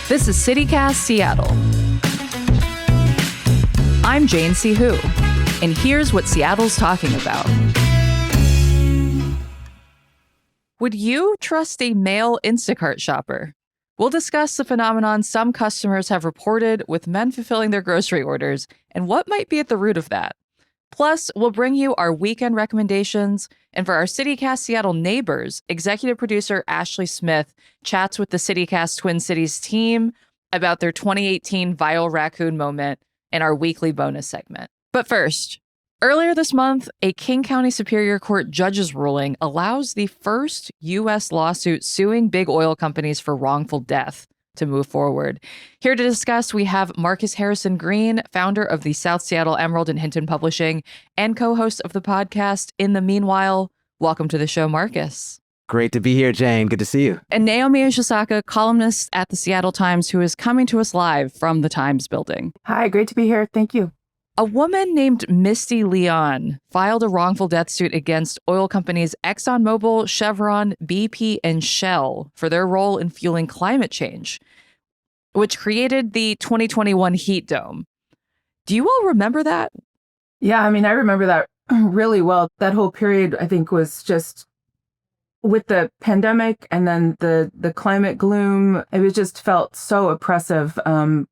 This is CityCast Seattle. I'm Jane C. Hu, and here's what Seattle's talking about. Would you trust a male Instacart shopper? We'll discuss the phenomenon some customers have reported with men fulfilling their grocery orders and what might be at the root of that. Plus, we'll bring you our weekend recommendations, and for our CityCast Seattle neighbors, executive producer Ashley Smith chats with the CityCast Twin Cities team about their 2018 viral raccoon moment in our weekly bonus segment. But first, earlier this month, a King County Superior Court judge's ruling allows the first U.S. lawsuit suing big oil companies for wrongful death to move forward. Here to discuss, we have Marcus Harrison Green, founder of the South Seattle Emerald and Hinton Publishing and co-host of the podcast In the Meanwhile. Welcome to the show, Marcus. Great to be here, Jane. Good to see you. And Naomi Ishisaka, columnist at the Seattle Times, who is coming to us live from the Times building. Hi, great to be here. Thank you. A woman named Misty Leon filed a wrongful death suit against oil companies ExxonMobil, Chevron, BP, and Shell for their role in fueling climate change, which created the 2021 heat dome. Do you all remember that? Yeah, I rember that really well. That whole period, I think, was just with the pandemic and then the climate gloom. It just felt so oppressive,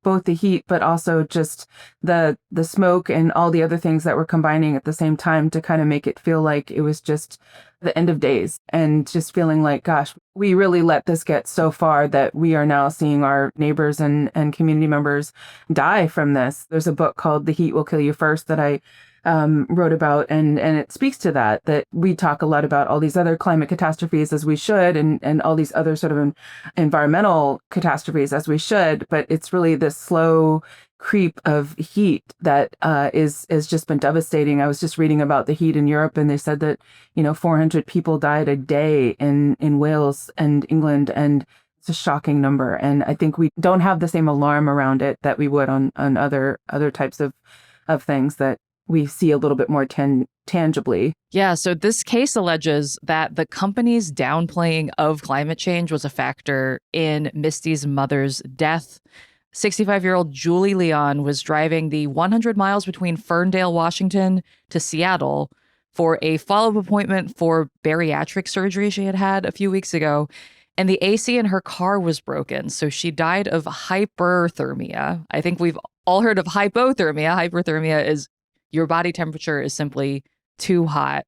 both the heat, but also just the smoke and all the other things that were combining at the same time to kind of make it feel like it was just the end of days, and just feeling like, gosh, we really let this get so far that we are now seeing our neighbors and community members die from this. There's a book called The Heat Will Kill You First that I wrote about, and it speaks to that we talk a lot about all these other climate catastrophes, as we should, and all these other sort of environmental catastrophes, as we should, but it's really this slow creep of heat that is just been devastating. I was just reading about the heat in Europe, and they said that 400 people died a day in Wales and England, and it's a shocking number. And I think we don't have the same alarm around it that we would on other types of things that we see a little bit more tangibly. Yeah, so this case alleges that the company's downplaying of climate change was a factor in Misty's mother's death. 65-year-old Julie Leon was driving the 100 miles between Ferndale, Washington to Seattle for a follow-up appointment for bariatric surgery she had a few weeks ago. And the AC in her car was broken, so she died of hyperthermia. I think we've all heard of hypothermia. Hyperthermia is your body temperature is simply too hot.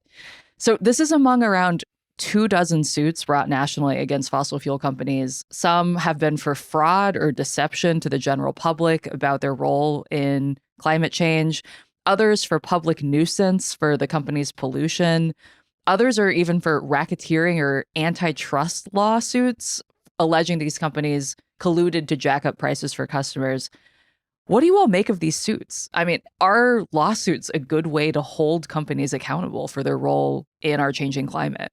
So this is among around 24 suits brought nationally against fossil fuel companies. Some have been for fraud or deception to the general public about their role in climate change. Others for public nuisance for the company's pollution. Others are even for racketeering or antitrust lawsuits, alleging these companies colluded to jack up prices for customers. What do you all make of these suits? Are lawsuits a good way to hold companies accountable for their role in our changing climate?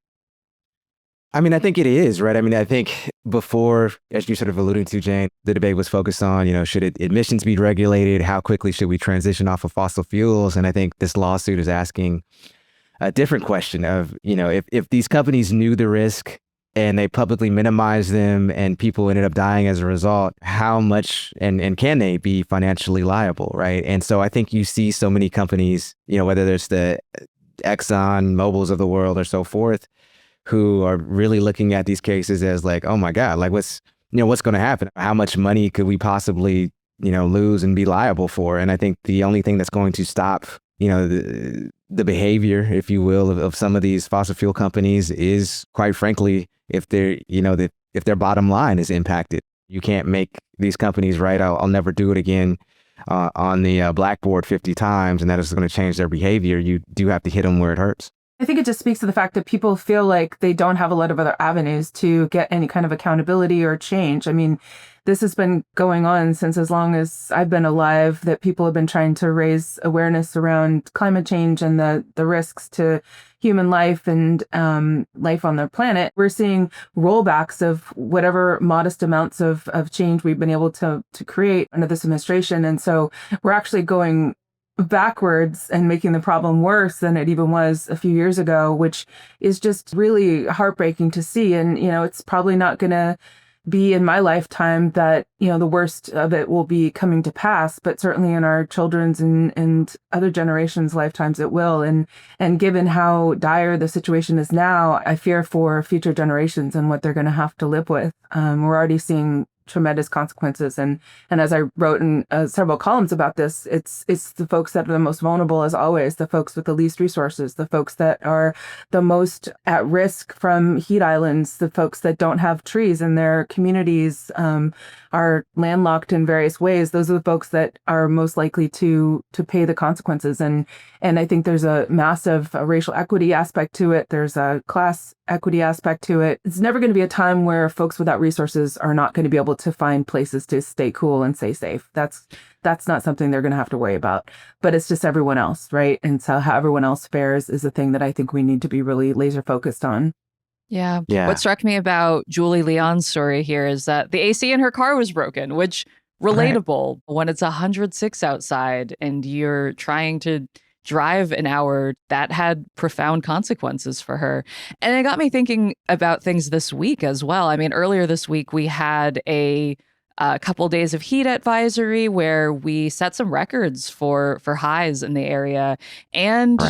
I think it is, right? I think before, as you sort of alluded to, Jane, the debate was focused on, should emissions be regulated? How quickly should we transition off of fossil fuels? And I think this lawsuit is asking a different question of, if these companies knew the risk and they publicly minimized them and people ended up dying as a result, how much and can they be financially liable, right? And so I think you see so many companies, whether there's the Exxon, Mobils of the world or so forth, who are really looking at these cases as like, oh my God, like what's going to happen? How much money could we possibly, lose and be liable for? And I think the only thing that's going to stop, the behavior, if you will, of some of these fossil fuel companies is, quite frankly, if they're, if their bottom line is impacted. You can't make these companies write, I'll never do it again on the blackboard 50 times, and that is going to change their behavior. You do have to hit them where it hurts. I think it just speaks to the fact that people feel like they don't have a lot of other avenues to get any kind of accountability or change. This has been going on since as long as I've been alive, that people have been trying to raise awareness around climate change and the risks to human life and life on the planet. We're seeing rollbacks of whatever modest amounts of change we've been able to create under this administration. And so we're actually going backwards and making the problem worse than it even was a few years ago, which is just really heartbreaking to see. And, it's probably not going to be in my lifetime that, the worst of it will be coming to pass, but certainly in our children's and other generations' lifetimes it will. And given how dire the situation is now, I fear for future generations and what they're going to have to live with. We're already seeing tremendous consequences. And as I wrote in several columns about this, it's the folks that are the most vulnerable, as always, the folks with the least resources, the folks that are the most at risk from heat islands, the folks that don't have trees in their communities, are landlocked in various ways. Those are the folks that are most likely to pay the consequences. And I think there's a massive racial equity aspect to it. There's a class equity aspect to it. It's never going to be a time where folks without resources are not going to be able to find places to stay cool and stay safe. That's not something they're going to have to worry about. But it's just everyone else, right? And so how everyone else fares is the thing that I think we need to be really laser focused on. Yeah. What struck me about Julie Leon's story here is that the AC in her car was broken, which relatable when it's 106 outside and you're trying to drive an hour. That had profound consequences for her. And it got me thinking about things this week as well. I mean, earlier this week, we had a couple days of heat advisory where we set some records for highs in the area. And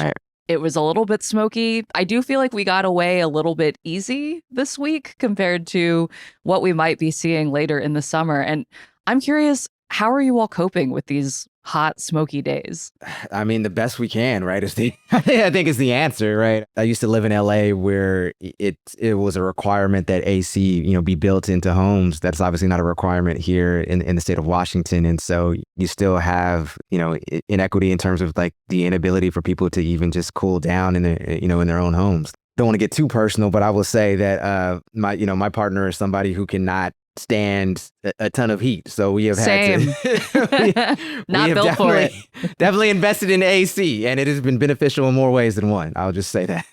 it was a little bit smoky. I do feel like we got away a little bit easy this week compared to what we might be seeing later in the summer. And I'm curious, how are you all coping with these hot, smoky days? I mean, the best we can, right? I think is the answer, right? I used to live in LA where it was a requirement that AC, be built into homes. That's obviously not a requirement here in the state of Washington. And so you still have, inequity in terms of like the inability for people to even just cool down in their own homes. Don't want to get too personal, but I will say that my partner is somebody who cannot stand a ton of heat, so we have had to not built for it. Definitely invested in AC, and it has been beneficial in more ways than one. I'll just say that.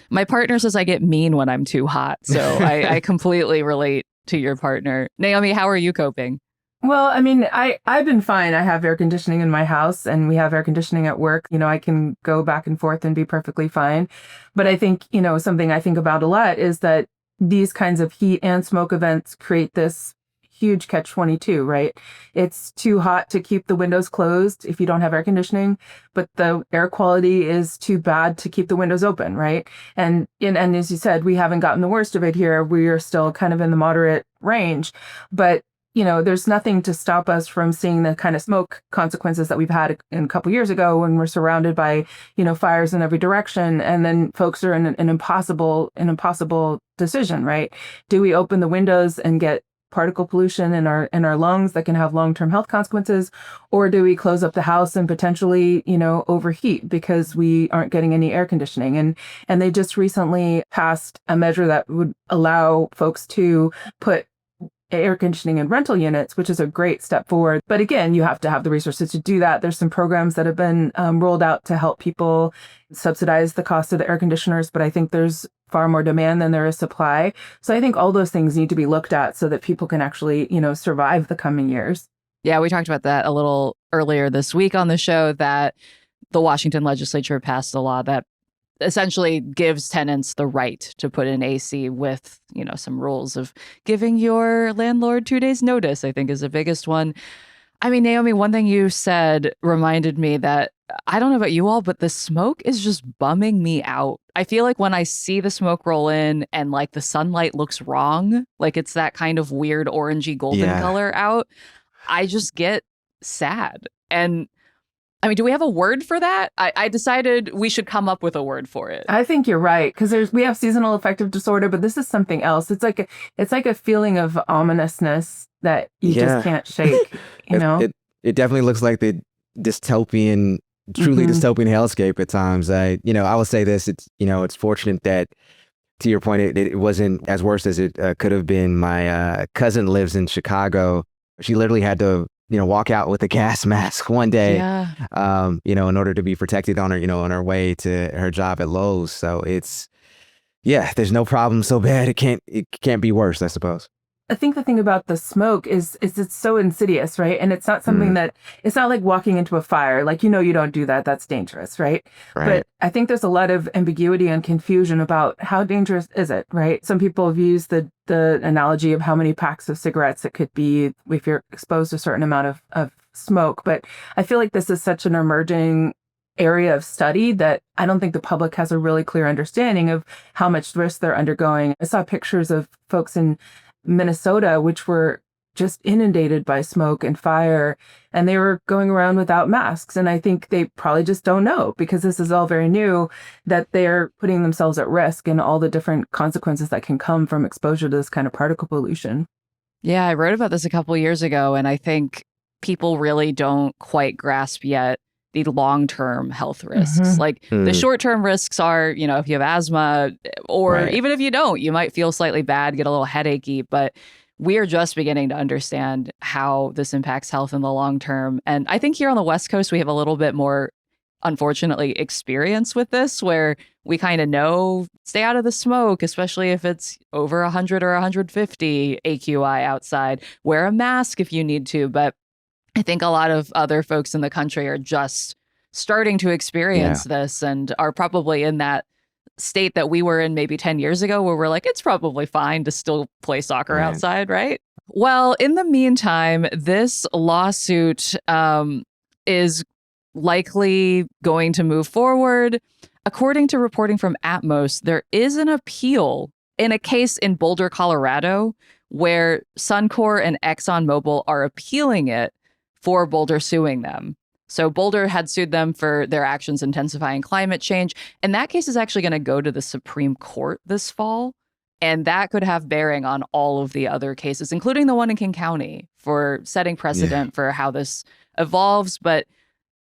My partner says I get mean when I'm too hot, so I completely relate to your partner. Naomi, how are you coping? Well, I mean, I've been fine. I have air conditioning in my house and we have air conditioning at work. I can go back and forth and be perfectly fine. But I think, something I think about a lot is that these kinds of heat and smoke events create this huge catch-22, right? It's too hot to keep the windows closed if you don't have air conditioning, but the air quality is too bad to keep the windows open, right? And as you said, we haven't gotten the worst of it here. We are still kind of in the moderate range, but there's nothing to stop us from seeing the kind of smoke consequences that we've had a couple years ago when we're surrounded by, fires in every direction. And then folks are in an impossible decision, right? Do we open the windows and get particle pollution in our lungs that can have long-term health consequences? Or do we close up the house and potentially, overheat because we aren't getting any air conditioning? And they just recently passed a measure that would allow folks to put air conditioning in rental units, which is a great step forward. But again, you have to have the resources to do that. There's some programs that have been rolled out to help people subsidize the cost of the air conditioners, but I think there's far more demand than there is supply. So I think all those things need to be looked at so that people can actually, survive the coming years. Yeah, we talked about that a little earlier this week on the show, that the Washington legislature passed a law that essentially gives tenants the right to put in AC with, some rules of giving your landlord 2 days notice, I think is the biggest one. I mean, Naomi, one thing you said reminded me that I don't know about you all, but the smoke is just bumming me out. I feel like when I see the smoke roll in and like the sunlight looks wrong, like it's that kind of weird orangey golden color out, I just get sad. And I mean, do we have a word for that? I decided we should come up with a word for it. I think you're right, because we have seasonal affective disorder, but this is something else. It's like a feeling of ominousness that you just can't shake. It definitely looks like the dystopian, truly dystopian hellscape at times. I will say this: it's fortunate that, to your point, it wasn't as worse as it could have been. My cousin lives in Chicago. She literally had to walk out with a gas mask one day, in order to be protected on her way to her job at Lowe's. So there's no problem so bad. It can't be worse, I suppose. I think the thing about the smoke is it's so insidious, right? And it's not something that, it's not like walking into a fire. Like, you don't do that. That's dangerous, right? Right. But I think there's a lot of ambiguity and confusion about how dangerous is it, right? Some people have used the analogy of how many packs of cigarettes it could be if you're exposed to a certain amount of smoke. But I feel like this is such an emerging area of study that I don't think the public has a really clear understanding of how much risk they're undergoing. I saw pictures of folks in Minnesota, which were just inundated by smoke and fire, and they were going around without masks. And I think they probably just don't know, because this is all very new, that they're putting themselves at risk and all the different consequences that can come from exposure to this kind of particle pollution. Yeah, I wrote about this a couple years ago, and I think people really don't quite grasp yet the long-term health risks. Like the short-term risks are, if you have asthma, or even if you don't, you might feel slightly bad, get a little headachy, but we are just beginning to understand how this impacts health in the long term. And I think here on the West Coast, we have a little bit more, unfortunately, experience with this, where we kind of know, stay out of the smoke, especially if it's over 100 or 150 AQI outside. Wear a mask if you need to. But I think a lot of other folks in the country are just starting to experience this and are probably in that state that we were in maybe 10 years ago, where we're like, it's probably fine to still play soccer outside, right? Well, in the meantime, this lawsuit is likely going to move forward. According to reporting from Atmos, there is an appeal in a case in Boulder, Colorado, where Suncor and ExxonMobil are appealing it for Boulder suing them. So Boulder had sued them for their actions intensifying climate change. And that case is actually going to go to the Supreme Court this fall. And that could have bearing on all of the other cases, including the one in King County, for setting precedent for how this evolves. But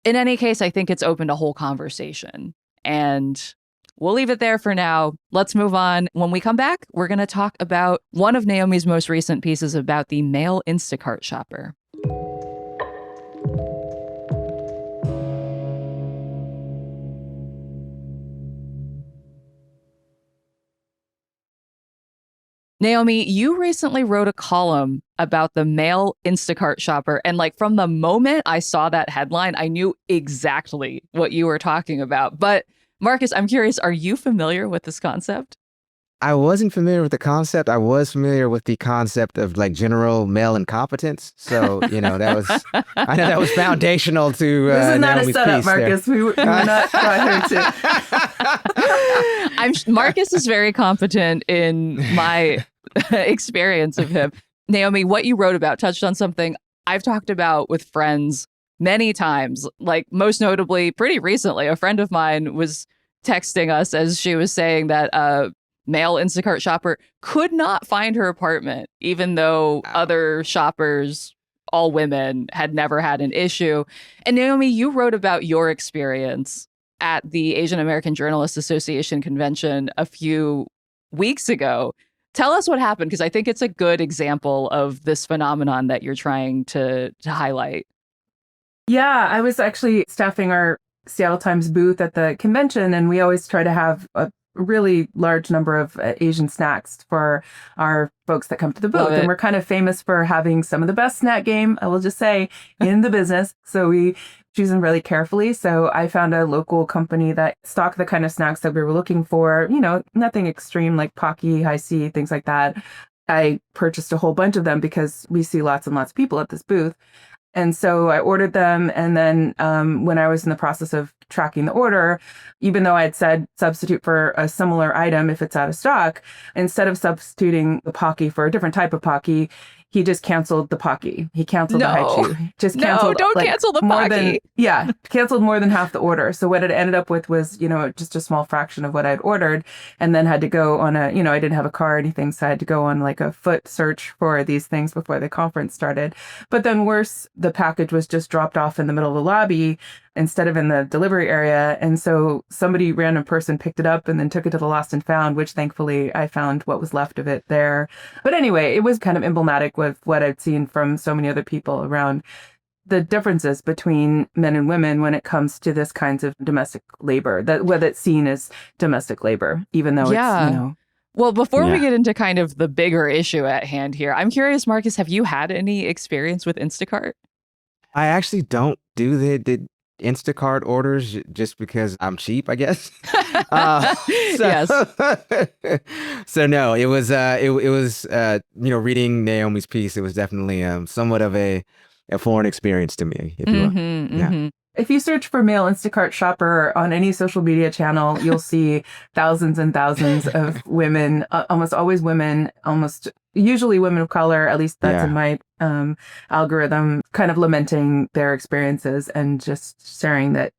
in any case, I think it's opened a whole conversation. And we'll leave it there for now. Let's move on. When we come back, we're going to talk about one of Naomi's most recent pieces about the male Instacart shopper. Naomi, you recently wrote a column about the male Instacart shopper. And from the moment I saw that headline, I knew exactly what you were talking about. But Marcus, I'm curious, are you familiar with this concept? I wasn't familiar with the concept. I was familiar with the concept of general male incompetence. So, I know that was foundational to this is not Naomi's a setup, piece Marcus. We were not brought here to. Marcus is very competent in my experience of him. Naomi, what you wrote about touched on something I've talked about with friends many times. Most notably, pretty recently, a friend of mine was texting us as she was saying that male Instacart shopper could not find her apartment, even though other shoppers, all women, had never had an issue. And Naomi, you wrote about your experience at the Asian American Journalists Association convention a few weeks ago. Tell us what happened, because I think it's a good example of this phenomenon that you're trying to highlight. Yeah, I was actually staffing our Seattle Times booth at the convention, and we always try to have a really large number of Asian snacks for our folks that come to the booth. And we're kind of famous for having some of the best snack game, I will just say, in the business. So we choose them really carefully. So I found a local company that stocked the kind of snacks that we were looking for, nothing extreme like Pocky, High C, things like that. I purchased a whole bunch of them because we see lots and lots of people at this booth. And so I ordered them. And then when I was in the process of tracking the order, even though I had said substitute for a similar item if it's out of stock, instead of substituting the Pocky for a different type of Pocky, he just canceled the Pocky. He canceled the Haichu. Just canceled. Don't cancel the Pocky. Canceled more than half the order. So what it ended up with was, just a small fraction of what I'd ordered, and then had to go on I didn't have a car or anything, so I had to go on a foot search for these things before the conference started. But then worse, the package was just dropped off in the middle of the lobby instead of in the delivery area. And so random person picked it up and then took it to the lost and found, which thankfully I found what was left of it there. But anyway, it was kind of emblematic with what I'd seen from so many other people around the differences between men and women when it comes to this kinds of domestic labor, that whether it's seen as domestic labor, even though it's. Well, before we Yeah. get into kind of the bigger issue at hand here, I'm curious, Marcus, have you had any experience with Instacart? I actually don't do the Instacart orders just because I'm cheap, I guess. So Yes. so no, it was reading Naomi's piece. It was definitely somewhat of a foreign experience to me, if you will. Yeah. If you search for male Instacart shopper on any social media channel, you'll see thousands and thousands of women, almost always women, almost usually women of color, at least that's in my algorithm, kind of lamenting their experiences and just sharing that,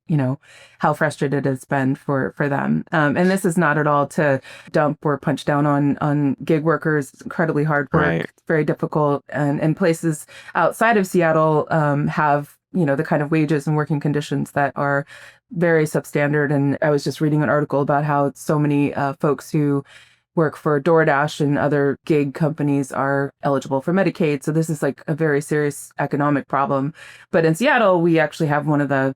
how frustrated it's been for them. And this is not at all to dump or punch down on gig workers. It's incredibly hard work. Right. It's very difficult. And places outside of Seattle have the kind of wages and working conditions that are very substandard. And I was just reading an article about how so many folks who work for DoorDash and other gig companies are eligible for Medicaid. So this is like a very serious economic problem. But in Seattle, we actually have one of the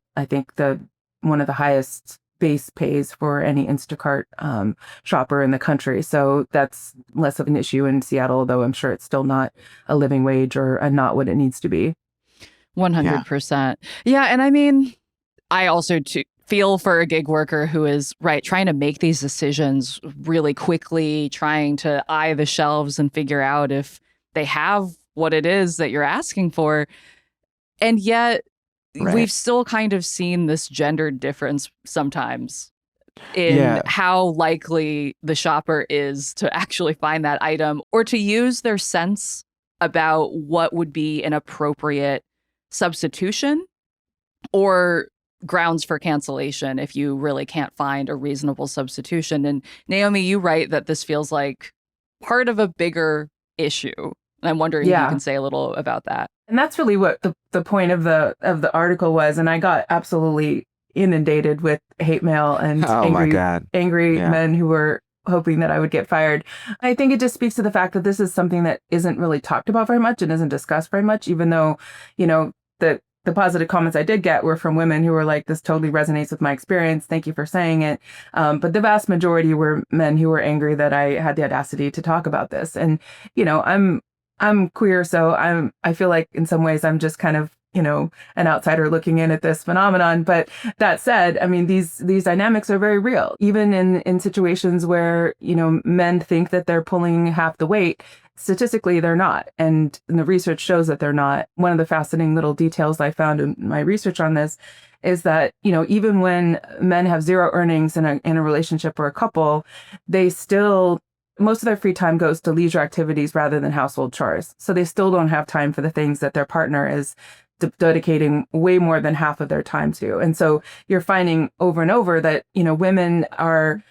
highest base pays for any Instacart shopper in the country. So that's less of an issue in Seattle, though I'm sure it's still not a living wage or not what it needs to be. 100%. Yeah. And I mean, I also feel for a gig worker who is trying to make these decisions really quickly, trying to eye the shelves and figure out if they have what it is that you're asking for. And yet we've still kind of seen this gendered difference sometimes in how likely the shopper is to actually find that item or to use their sense about what would be an appropriate substitution or grounds for cancellation if you really can't find a reasonable substitution. And Naomi, you write that this feels like part of a bigger issue. And I'm wondering if you can say a little about that. And that's really what the point of the article was. And I got absolutely inundated with hate mail and angry men who were hoping that I would get fired. I think it just speaks to the fact that this is something that isn't really talked about very much and isn't discussed very much, even though, the positive comments I did get were from women who were like, this totally resonates with my experience. Thank you for saying it. But the vast majority were men who were angry that I had the audacity to talk about this. And, I'm queer, so I feel like in some ways I'm just kind of, an outsider looking in at this phenomenon. But that said, I mean, these dynamics are very real, even in situations where, men think that they're pulling half the weight. Statistically, they're not. And the research shows that they're not. One of the fascinating little details I found in my research on this is that, even when men have zero earnings in a relationship or a couple, most of their free time goes to leisure activities rather than household chores. So they still don't have time for the things that their partner is dedicating way more than half of their time to. And so you're finding over and over that, women are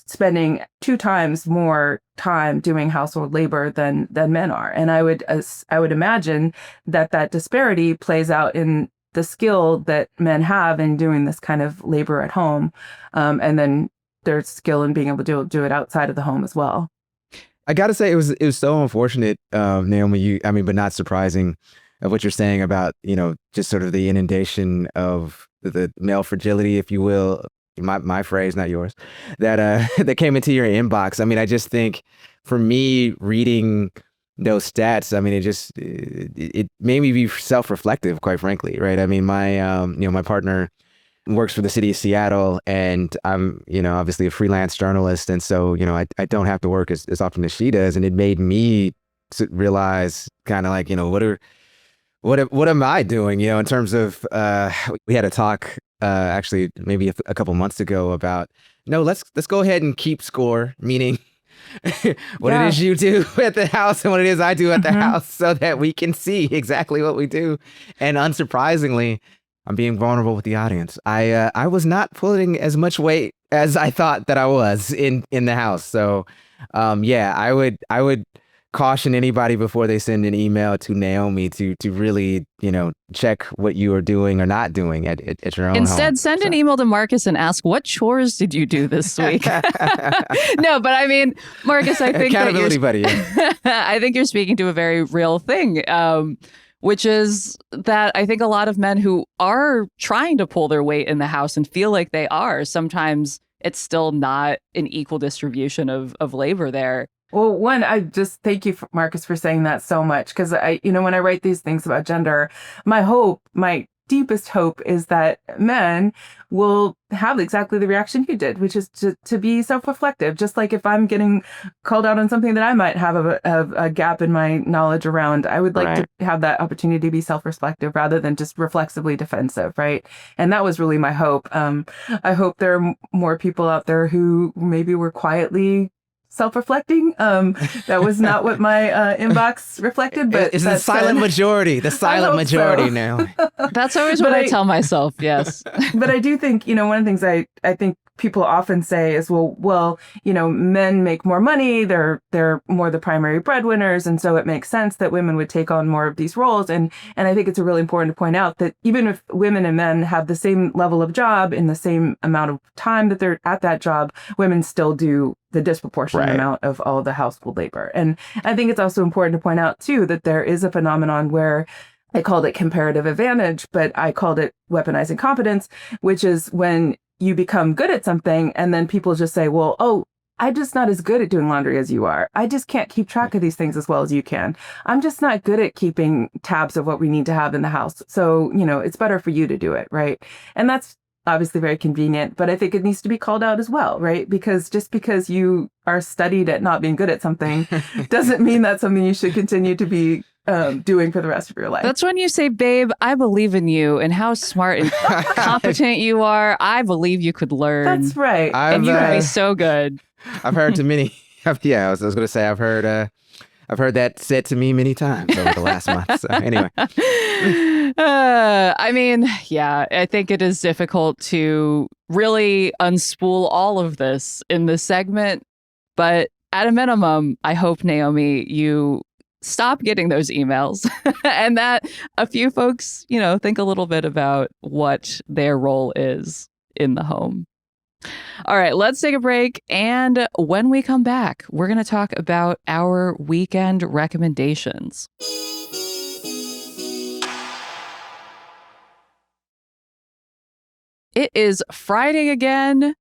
spending 2 times more time doing household labor than men are. And I would imagine that disparity plays out in the skill that men have in doing this kind of labor at home, and then their skill in being able to do it outside of the home as well. I got to say, it was so unfortunate, Naomi, but not surprising of what you're saying about, just sort of the inundation of the male fragility, if you will. My phrase, not yours, that that came into your inbox. I mean, I just think for me reading those stats, I mean, it made me be self-reflective, quite frankly, right? I mean, my partner works for the city of Seattle, and I'm, obviously a freelance journalist, and so, I don't have to work as often as she does, and it made me realize kind of like, what am I doing, in terms of, we had a talk, actually maybe a couple months ago about, no, let's go ahead and keep score, meaning what it is you do at the house and what it is I do at the house, so that we can see exactly what we do. And unsurprisingly, I'm being vulnerable with the audience. I was not pulling as much weight as I thought that I was in the house. So, I would caution anybody before they send an email to Naomi to really, check what you are doing or not doing at your own home. Instead, send an email to Marcus and ask, what chores did you do this week? No, but I mean, Marcus, I think accountability buddy. I think you're speaking to a very real thing, which is that I think a lot of men who are trying to pull their weight in the house and feel like they are sometimes it's still not an equal distribution of labor there. Well, one, I just thank you, Marcus, for saying that so much. Because when I write these things about gender, my deepest hope is that men will have exactly the reaction you did, which is to be self-reflective. Just like if I'm getting called out on something that I might have a gap in my knowledge around, I would like to have that opportunity to be self-reflective rather than just reflexively defensive, right? And that was really my hope. I hope there are more people out there who maybe were quietly self-reflecting. That was not what my inbox reflected, but it's the silent majority. The silent majority so. now. That's always what I tell myself. Yes. But I do think, one of the things I think people often say is, well, men make more money. They're more the primary breadwinners. And so it makes sense that women would take on more of these roles. And I think it's really important to point out that even if women and men have the same level of job in the same amount of time that they're at that job, women still do the disproportionate amount of all the household labor. And I think it's also important to point out, too, that there is a phenomenon where I called it comparative advantage, but I called it weaponizing competence, which is when you become good at something and then people just say, well, oh, I'm just not as good at doing laundry as you are. I just can't keep track of these things as well as you can. I'm just not good at keeping tabs of what we need to have in the house. So, it's better for you to do it, right? And that's obviously very convenient, but I think it needs to be called out as well, right? Because just because you are studied at not being good at something doesn't mean that's something you should continue to be doing for the rest of your life. That's when you say, babe, I believe in you and how smart and competent you are. I believe you could learn. That's right. And you could be so good. I've heard to many. Yeah, I was going to say I've heard that said to me many times over the last month. So anyway. I think it is difficult to really unspool all of this in this segment. But at a minimum, I hope, Naomi, you stop getting those emails and that a few folks, think a little bit about what their role is in the home. All right, let's take a break. And when we come back, we're going to talk about our weekend recommendations. It is Friday again.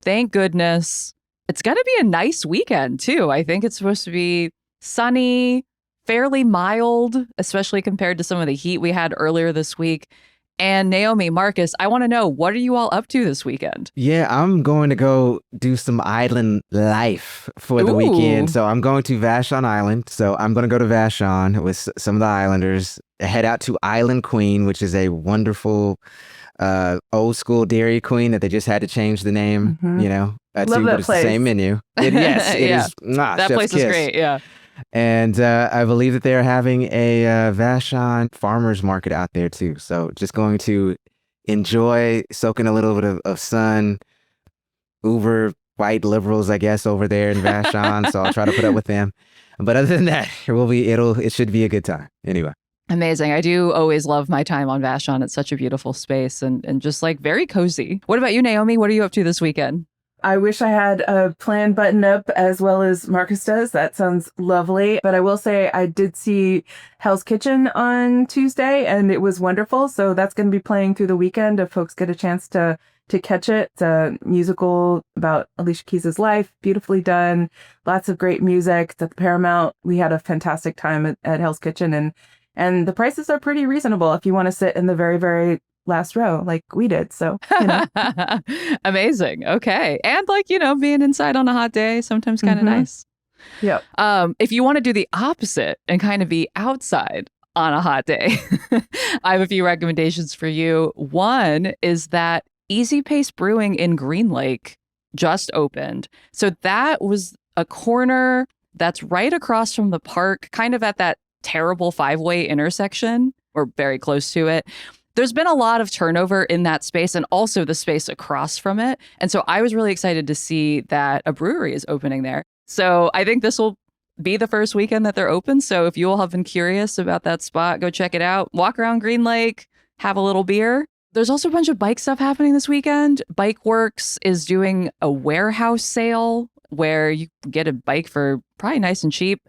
Thank goodness. It's going to be a nice weekend, too. I think it's supposed to be sunny, fairly mild, especially compared to some of the heat we had earlier this week. And Naomi, Marcus, I want to know, what are you all up to this weekend? Yeah, I'm going to go do some island life for the weekend. So I'm going to Vashon Island. So I'm going to go to Vashon with some of the islanders, head out to Island Queen, which is a wonderful old school Dairy Queen that they just had to change the name, Love but that it's place. the same menu. It is. That place is great, yeah. And I believe that they're having a Vashon farmers market out there too. So just going to enjoy soaking a little bit of sun. Uber white liberals, I guess, over there in Vashon. So I'll try to put up with them. But other than that, it should be a good time. Anyway. Amazing. I do always love my time on Vashon. It's such a beautiful space and just like very cozy. What about you, Naomi? What are you up to this weekend? I wish I had a plan buttoned up as well as Marcus does. That sounds lovely. But I will say I did see Hell's Kitchen on Tuesday and it was wonderful. So that's going to be playing through the weekend if folks get a chance to catch it. It's a musical about Alicia Keys' life, beautifully done. Lots of great music. It's at the Paramount. We had a fantastic time at Hell's Kitchen and the prices are pretty reasonable if you want to sit in the very, very last row like we did. So, Amazing. Okay. And being inside on a hot day, sometimes kind of nice. Yep. If you want to do the opposite and kind of be outside on a hot day, I have a few recommendations for you. One is that Easy Pace Brewing in Green Lake just opened. So that was a corner that's right across from the park, kind of at that terrible 5-way intersection or very close to it. There's been a lot of turnover in that space and also the space across from it. And so I was really excited to see that a brewery is opening there. So I think this will be the first weekend that they're open. So if you all have been curious about that spot, go check it out. Walk around Green Lake, have a little beer. There's also a bunch of bike stuff happening this weekend. Bike Works is doing a warehouse sale where you get a bike for probably nice and cheap.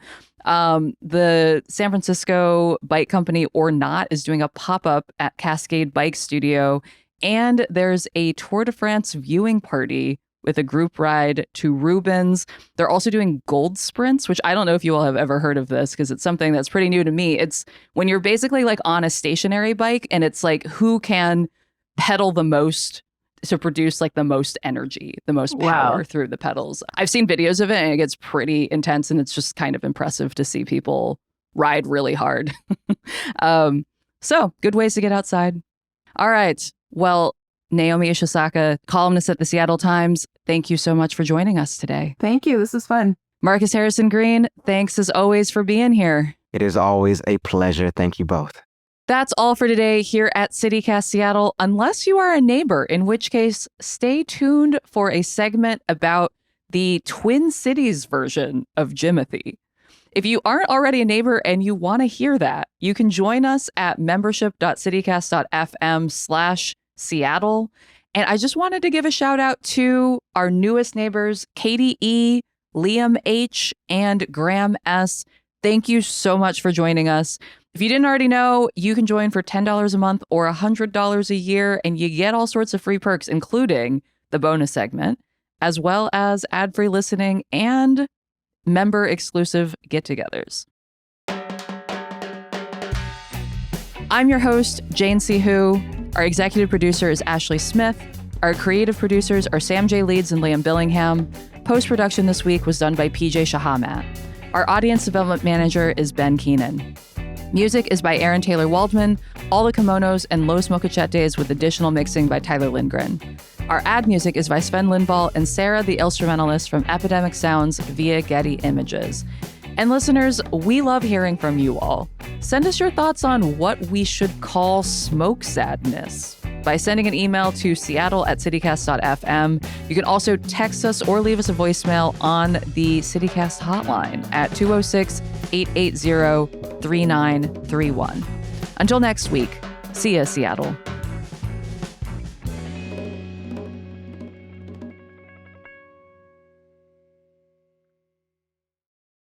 The San Francisco bike company Or Not is doing a pop-up at Cascade Bike Studio. And there's a Tour de France viewing party with a group ride to Rubens. They're also doing gold sprints, which I don't know if you all have ever heard of this because it's something that's pretty new to me. It's when you're basically like on a stationary bike and it's like who can pedal the most to produce like the most energy, the most power through the pedals. I've seen videos of it and it gets pretty intense and it's just kind of impressive to see people ride really hard. So good ways to get outside. All right. Well, Naomi Ishisaka, columnist at the Seattle Times, thank you so much for joining us today. Thank you. This was fun. Marcus Harrison Green, thanks as always for being here. It is always a pleasure. Thank you both. That's all for today here at CityCast Seattle, unless you are a neighbor, in which case, stay tuned for a segment about the Twin Cities version of Jimothy. If you aren't already a neighbor and you want to hear that, you can join us at membership.citycast.fm/Seattle. And I just wanted to give a shout out to our newest neighbors, Katie E., Liam H., and Graham S. Thank you so much for joining us. If you didn't already know, you can join for $10 a month or $100 a year, and you get all sorts of free perks, including the bonus segment, as well as ad-free listening and member-exclusive get-togethers. I'm your host, Jane C. Hu. Our executive producer is Ashley Smith. Our creative producers are Sam J. Leeds and Liam Billingham. Post-production this week was done by PJ Shahamat. Our audience development manager is Ben Keenan. Music is by Aaron Taylor Waldman, All the Kimonos, and Los Mocachetes with additional mixing by Tyler Lindgren. Our ad music is by Sven Lindvall and Sarah, the instrumentalist from Epidemic Sounds via Getty Images. And listeners, we love hearing from you all. Send us your thoughts on what we should call smoke sadness by sending an email to seattle@citycast.fm. You can also text us or leave us a voicemail on the CityCast hotline at 206-880-3931. Until next week, see ya, Seattle.